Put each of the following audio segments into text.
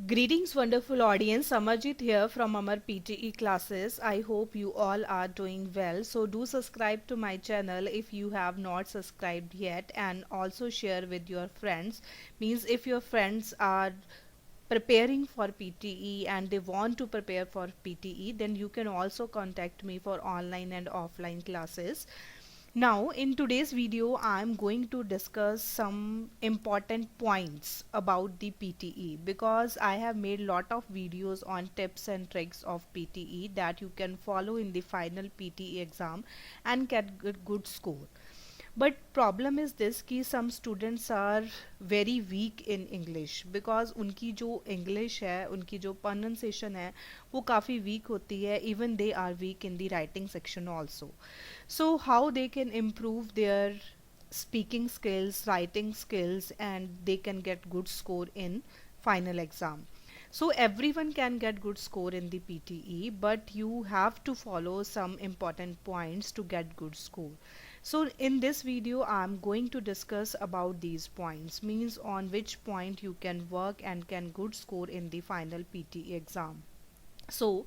Greetings, wonderful audience. Amarjit here from Amar PTE classes. I hope you all are doing well. So, do subscribe to my channel if you have not subscribed yet, and also share with your friends. Means, if your friends are preparing for PTE and they want to prepare for PTE, then you can also contact me for online and offline classes. Now, in today's video, I'm going to discuss some important points about the PTE because I have made lot of videos on tips and tricks of PTE that you can follow in the final PTE exam and get good score. But problem is this कि some students are very weak in English because उनकी जो English है उनकी जो pronunciation है वो काफ़ी weak होती है, even they are weak in the writing section also. So how they can improve their speaking skills, writing skills, and they can get good score in final exam. So everyone can get good score in the PTE, but you have to follow some important points to get good score. So in this video I'm going to discuss about these points, means on which point you can work and can good score in the final PTE exam. So,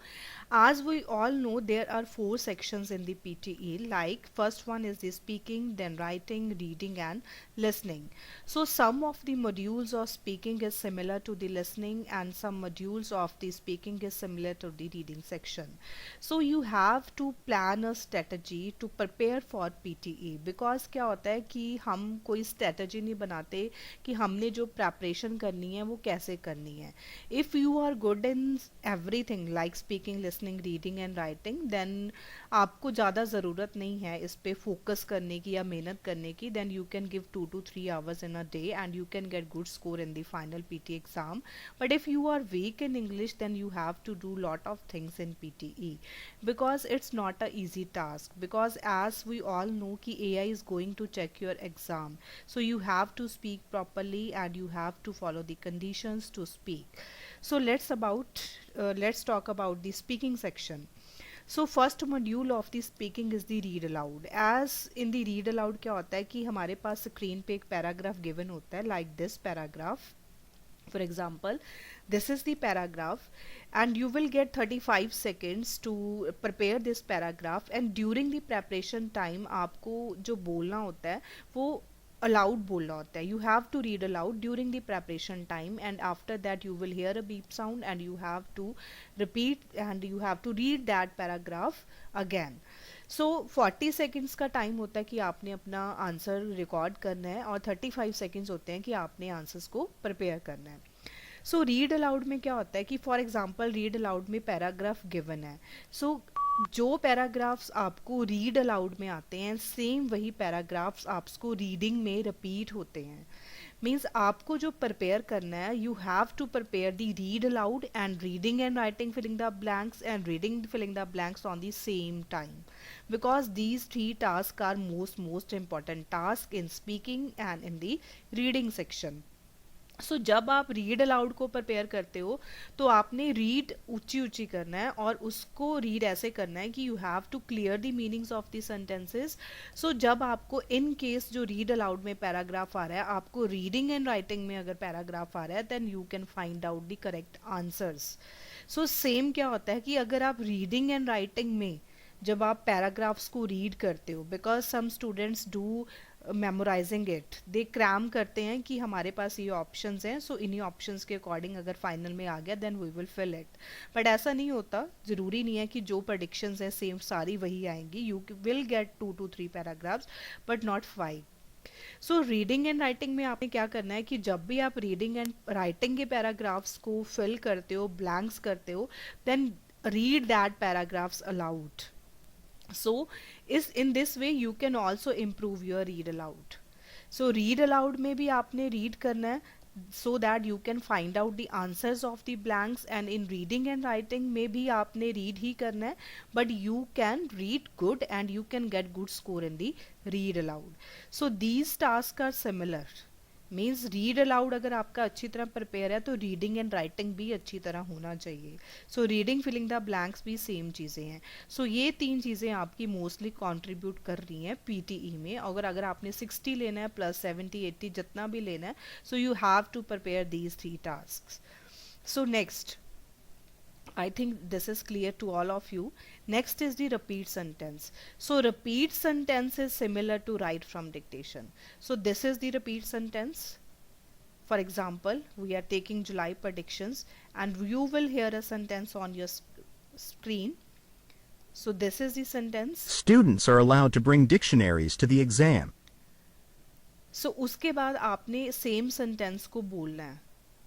as we all know, there are four sections in the PTE. Like, first one is the speaking, then writing, reading, and listening. So, some of the modules of speaking is similar to the listening, and some modules of the speaking is similar to the reading section. So, you have to plan a strategy to prepare for PTE because क्या होता है कि हम कोई strategy नहीं बनाते कि हमने जो preparation करनी है वो कैसे करनी है. If you are good in everything like speaking, listening, reading and writing, then आपको ज़्यादा ज़रूरत नहीं है इस पे फोकस करने की या मेहनत करने की. Then you can give 2 to 3 hours in a day and you can get good score in the final PT exam. But if you are weak in English, then you have to do lot of things in PTE because it's not a easy task, because as we all know कि AI is going to check your exam, so you have to speak properly and you have to follow the conditions to speak. So let's talk about the speaking section. So first module of the speaking is the read aloud. As in the read aloud क्या होता है कि हमारे पास screen पे एक paragraph given होता है, like this paragraph. For example, this is the paragraph and you will get 35 seconds to prepare this paragraph, and during the preparation time आपको जो बोलना होता है वो aloud बोलना होता है. You have to read aloud during the preparation time, and after that you will hear a beep sound and you have to repeat and you have to read that paragraph again. So 40 seconds का time होता है कि आपने अपना answer record करना है और 35 seconds होते हैं कि आपने आंसर्स को प्रिपेयर करना है. सो रीड अलाउड में क्या होता है कि फॉर एग्जांपल रीड अलाउड में पैराग्राफ गिवन है. सो जो पैराग्राफ्स आपको रीड अलाउड में आते हैं सेम वही पैराग्राफ्स आपको रीडिंग में रिपीट होते हैं. मीन्स आपको जो प्रिपेयर करना है, you have to prepare the read aloud and reading and writing filling the blanks and reading filling the blanks on the same time, because these three tasks are most important task in speaking and in the reading section. सो जब आप read aloud को prepare करते हो तो आपने read ऊंची ऊंची करना है और उसको रीड ऐसे करना है कि you have to clear the meanings of the sentences. So जब आपको इन केस जो रीड अलाउड में पैराग्राफ आ रहा है, आपको रीडिंग एंड राइटिंग में अगर पैराग्राफ आ रहा है, then you can find out the correct answers. So same क्या होता है कि अगर आप रीडिंग एंड राइटिंग में जब आप पैराग्राफ्स को रीड करते हो, because some students do memorising it, they cram करते हैं कि हमारे पास ये ऑप्शंस हैं, सो इन्हीं ऑप्शंस के अकॉर्डिंग अगर फाइनल में आ गया then we will fill it. But ऐसा नहीं होता, ज़रूरी नहीं है कि जो प्रेडिक्शंस हैं सेम सारी वही आएंगी. You will get 2 to 3 paragraphs but not 5. So reading and writing में आपने क्या करना है कि जब भी आप रीडिंग एंड राइटिंग के पैराग्राफ्स को फिल करते हो, ब्लैंक्स करते हो, then read that paragraphs aloud. So is in this way you can also improve your read aloud. So read aloud में भी आपने read करना है so that you can find out the answers of the blanks, and in reading and writing में भी आपने read ही करना है, but you can read good and you can get good score in the read aloud. So these tasks are similar. Means read aloud अगर आपका अच्छी तरह prepare है तो रीडिंग एंड राइटिंग भी अच्छी तरह होना चाहिए. So reading filling the blanks भी सेम चीज़ें हैं. सो ये तीन चीज़ें आपकी मोस्टली कंट्रीब्यूट कर रही हैं पीटीई में. अगर आपने 60 लेना है प्लस 70 80 जितना भी लेना है, so you have to prepare these 3 task. So next, I think this is clear to all of you. Next is the repeat sentence. So repeat sentence is similar to write from dictation. So this is the repeat sentence. For example, we are taking July predictions and you will hear a sentence on your screen. So this is the sentence. Students are allowed to bring dictionaries to the exam. So उसके बाद आपने same sentence को बोलना है.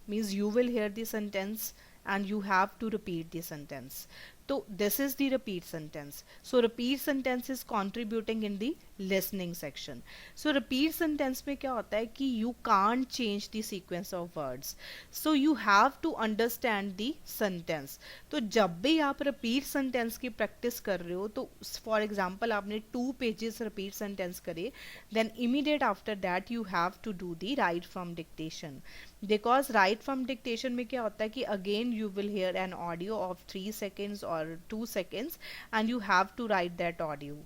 Means you will hear the sentence and you have to repeat the sentence. So this is the repeat sentence. So repeat sentence is contributing in the listening section. So repeat sentence में क्या होता है कि you can't change the sequence of words. So you have to understand the sentence. तो जब भी आप repeat sentence की practice कर रहे हो तो for example आपने 2 pages repeat sentence करे, then immediate after that you have to do the write from dictation. Because write from dictation में क्या होता है कि again you will hear an audio of 3 seconds or 2 seconds and you have to write that audio.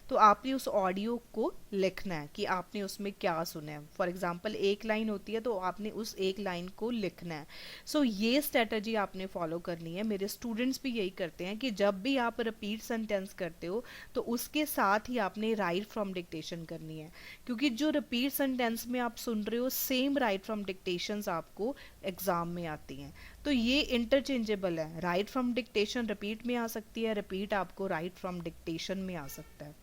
तो आपने उस audio को लिखना है कि आपने उसमें क्या सुना है. फॉर एग्जाम्पल एक लाइन होती है तो आपने उस एक लाइन को लिखना है. सो ये स्ट्रेटजी आपने फॉलो करनी है. मेरे स्टूडेंट्स भी यही करते हैं कि जब भी आप रिपीट सेंटेंस करते हो तो उसके साथ ही आपने राइट फ्रॉम डिक्टेशन करनी है, क्योंकि जो रिपीट सेंटेंस में आप सुन रहे हो सेम राइट फ्रॉम डिक्टेशंस आपको एग्जाम में आती हैं. तो ये इंटरचेंजेबल है. राइट फ्रॉम डिक्टेशन रिपीट में आ सकती है, रिपीट आपको राइट फ्रॉम डिक्टेशन में आ सकता है.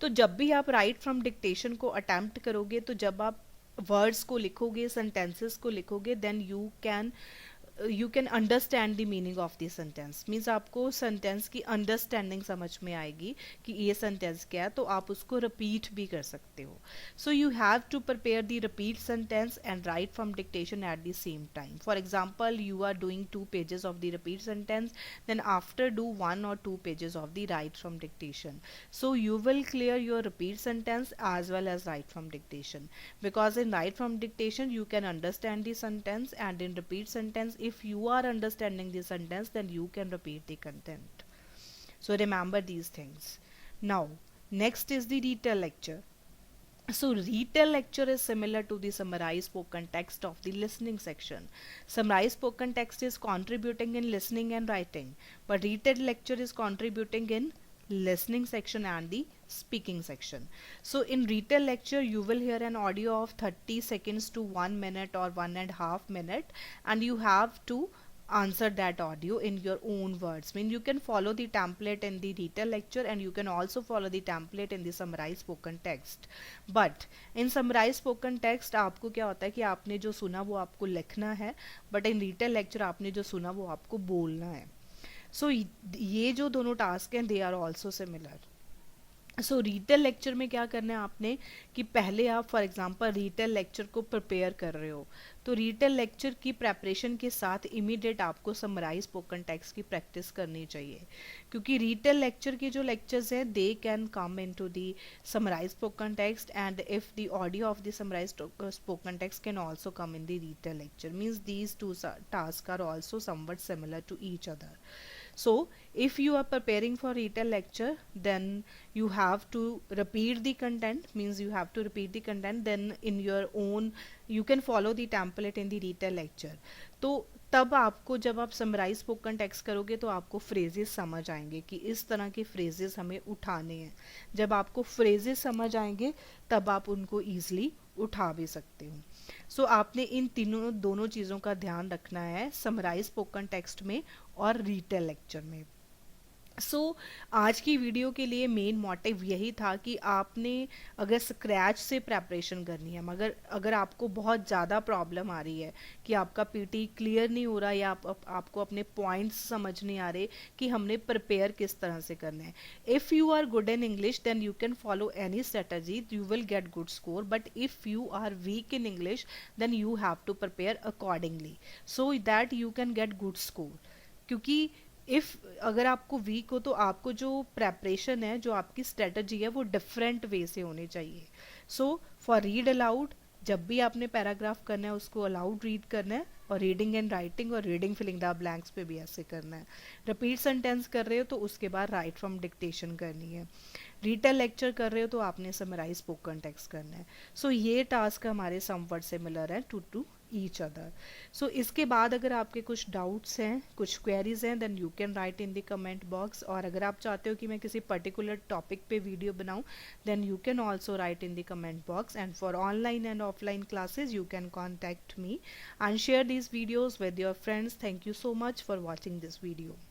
तो जब भी आप राइट फ्रॉम डिक्टेशन को अटेम्प्ट करोगे, तो जब आप वर्ड्स को लिखोगे, सेंटेंसेस को लिखोगे, then you can understand the meaning of the sentence. Means आपको सेंटेंस की अंडरस्टैंडिंग समझ में आएगी कि ये सेंटेंस क्या है, तो आप उसको रिपीट भी कर सकते हो. So you have to prepare the repeat sentence and write from dictation at the same time. For example, you are doing 2 pages of the repeat sentence, then after do 1 or 2 pages of the write from dictation. So you will clear your repeat sentence as well as write from dictation, because in write from dictation you can understand the sentence, and in repeat sentence, if you are understanding the sentence, then you can repeat the content. So remember these things. Now next is the retell lecture. So retell lecture is similar to the summarized spoken text of the listening section. Summarized spoken text is contributing in listening and writing, but retell lecture is contributing in listening section and the speaking section. So in retell lecture you will hear an audio of 30 seconds to 1 minute or 1.5 minute, and you have to answer that audio in your own words. I mean, you can follow the template in the retell lecture and you can also follow the template in the summarized spoken text. But in summarized spoken text आपको क्या होता है कि आपने जो सुना वो आपको लिखना है, but in retell lecture आपने जो सुना वो आपको बोलना है. So ये जो दोनों टास्क हैं, they are also similar. So retail lecture में क्या करना है आपने कि पहले आप फॉर एग्जांपल रीटेल लेक्चर को प्रिपेयर कर रहे हो, तो रीटेल लेक्चर की प्रेपरेशन के साथ इमीडिएट आपको समराइज स्पोकन टेक्स्ट की प्रैक्टिस करनी चाहिए, क्योंकि रीटेल लेक्चर के जो लेक्चर्स हैं they can come into the summarise spoken text, and if the audio of the summarise spoken text can also come in the retell lecture. Means these two task are also something similar to each other. So if you are preparing for retell lecture, then you have to repeat the content, means you have to repeat the content, then in your own you can follow the template in the retell lecture. तो तब आपको जब आप summarise spoken text करोगे तो आपको phrases समझ आएंगे कि इस तरह के फ्रेजेस हमें उठाने हैं. जब आपको फ्रेजेस समझ आएंगे तब आप उनको ईजिली उठा भी सकते हो. सो आपने इन दोनों चीज़ों का ध्यान रखना है समराइज स्पोकन टेक्स्ट में और रीटेल लेक्चर में. आज की वीडियो के लिए मेन मोटिव यही था कि आपने अगर स्क्रैच से प्रेपरेशन करनी है, मगर अगर आपको बहुत ज़्यादा प्रॉब्लम आ रही है कि आपका पीटी क्लियर नहीं हो रहा या आपको अपने पॉइंट्स समझ नहीं आ रहे कि हमने प्रिपेयर किस तरह से करना है, if you are good in English then you can follow any strategy, you will get good score. But if you are weak in English then you have to prepare accordingly so that you can get good score. क्योंकि अगर आपको week हो तो आपको जो preparation है, जो आपकी स्ट्रेटजी है, वो डिफरेंट वे से होनी चाहिए. सो फॉर रीड अलाउड, जब भी आपने पैराग्राफ करना है उसको अलाउड रीड करना है, और रीडिंग एंड राइटिंग और रीडिंग फिलिंग द ब्लैंक्स पे भी ऐसे करना है. रिपीट सेंटेंस कर रहे हो तो उसके बाद राइट फ्रॉम डिक्टेशन करनी है. रीटेल लेक्चर कर रहे हो तो आपने समराइज स्पोकन टेक्स्ट करना है. सो ये टास्क हमारे समवट सिमिलर है टू each other. So इसके बाद अगर आपके कुछ doubts हैं, कुछ queries हैं, then you can write in the comment box. और अगर आप चाहते हो कि मैं किसी particular topic पे video बनाऊं, then you can also write in the comment box. And for online and offline classes, you can contact me and share these videos with your friends. Thank you so much for watching this video.